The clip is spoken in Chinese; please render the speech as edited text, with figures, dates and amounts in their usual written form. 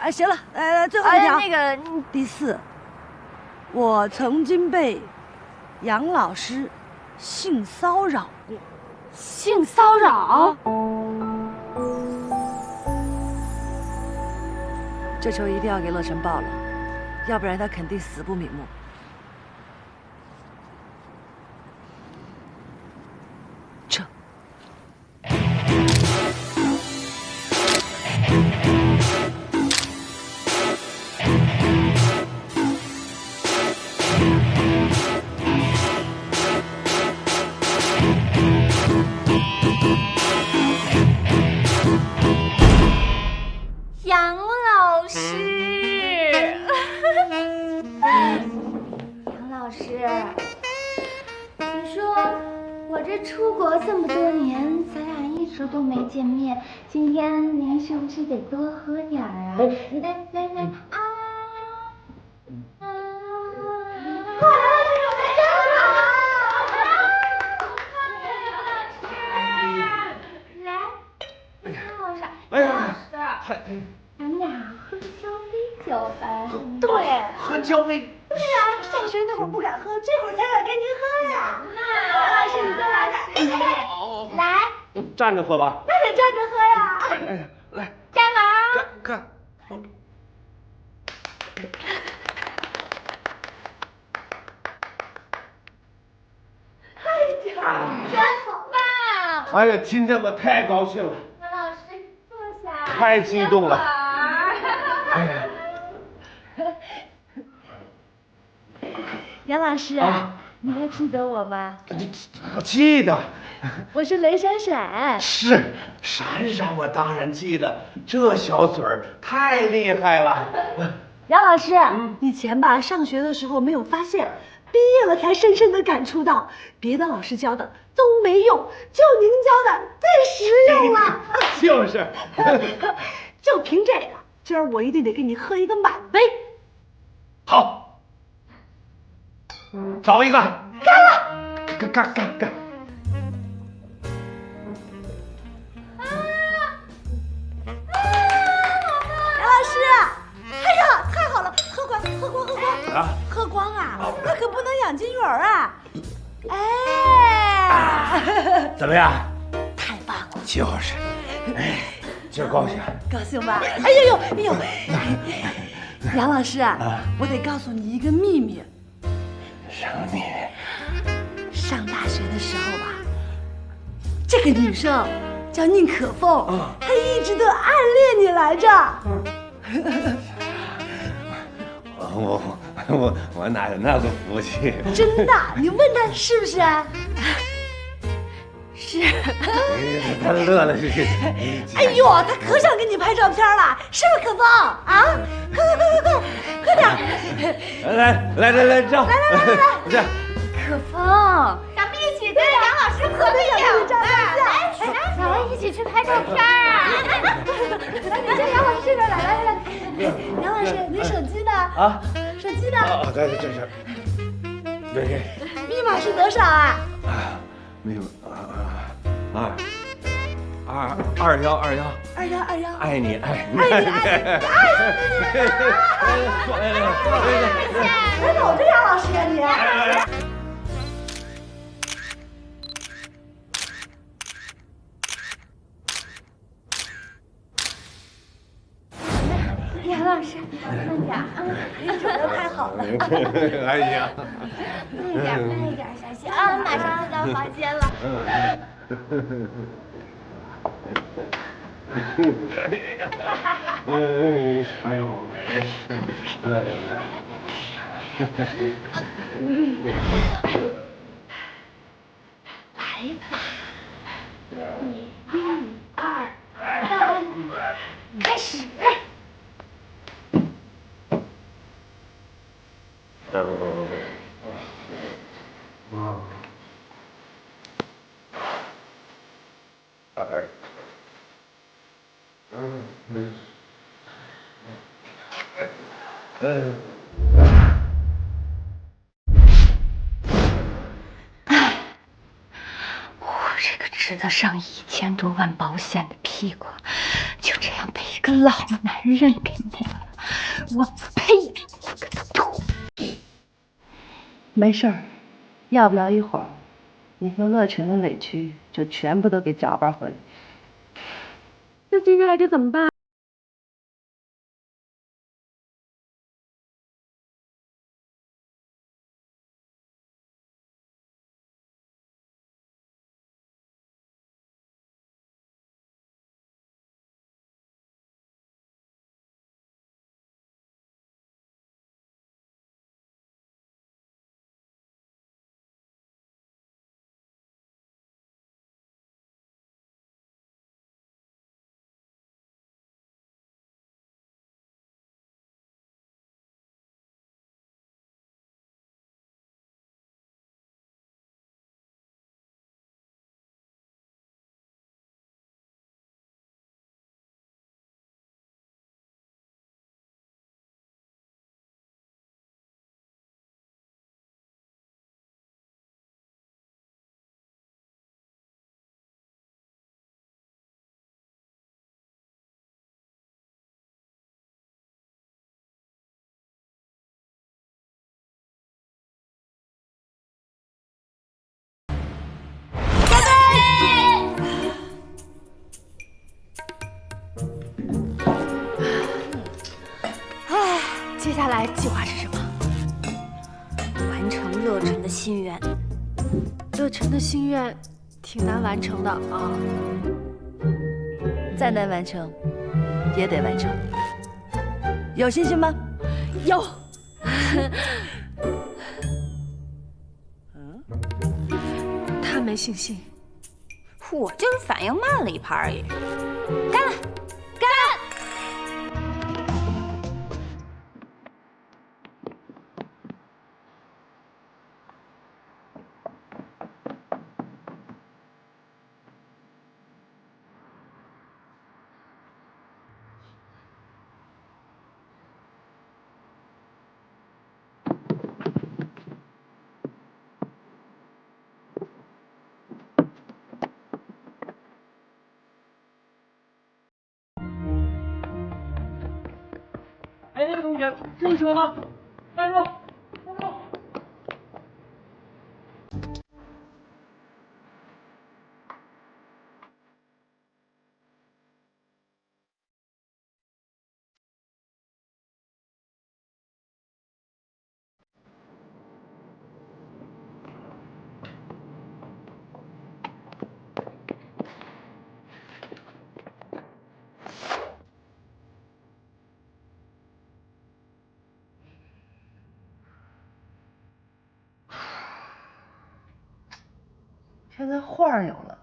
哎，行了，最后一条，那个第4，我曾经被杨老师性骚扰过。性骚扰？这仇一定要给乐晨报了，要不然他肯定死不瞑目。撤。杨老师，杨老师，你说我这出国这么多年，咱俩一直都没见面，今天您是不是得多喝点啊？来啊！哎呀，咱们俩喝个交杯酒吧？对，喝交杯。对呀，上学那会儿不敢喝，这会儿才敢跟您喝呀。那老师，你再来点。来，站着喝吧。那得站着喝呀。哎，来，干嘛？干。真棒！哎呀，今天我太高兴了。杨老师，坐下。太激动了。哎呀。杨老师，你还记得我吗？我记得。我是雷闪闪。是，闪闪我当然记得，这小嘴儿太厉害了。杨老师，以前吧上学的时候没有发现，毕业了才深深的感触到，别的老师教的都没用，就您教的最实用了。就是。就凭这个，今儿我一定得给你喝一个满杯。好。找一个。干了。干。杨老师，哎呀，太好了，喝光啊！喝光啊，那可不能养金鱼儿啊！哎，怎么样？太棒了！就是，哎，今儿高兴。高兴吧？哎呦，杨老师啊，我得告诉你一个秘密。什么秘密？上大学的时候吧，这个女生叫宁可凤，她一直都暗恋你来着。我哪有那个福气？真的，你问她是不是？是。他乐了，哎呦，她可想跟你拍照片了，是不是可凤啊？快，喝点。来，这样。这样。可风，咱们一起跟杨老师合个影来，咱们一起去拍照片啊！来，你先杨老师这边来。杨老师，你手机呢？啊，手机呢？在这是。对。密码是多少啊？密码2121。2121。爱你。别走着，杨老师啊你。杨老师，慢点啊！你准备太好了。哎呀，慢一点，小心啊！马上就到房间了。哎呦，来吧，1、2、3，开始。我这个值得上1000多万保险的屁股，就这样被一个个老男人给我了，我呸！我跟他吐。没事儿，要不了一会儿，你和乐晨的委屈就全部都给搅拌回来。那接下来该怎么办？接下来计划是什么？完成乐晨的心愿。乐晨的心愿挺难完成的啊，再难完成，也得完成。有信心吗？有。他没信心，我就是反应慢了一拍而已。干了，干！哎，那个同学，这车呢？站住！站住！现在画儿有了，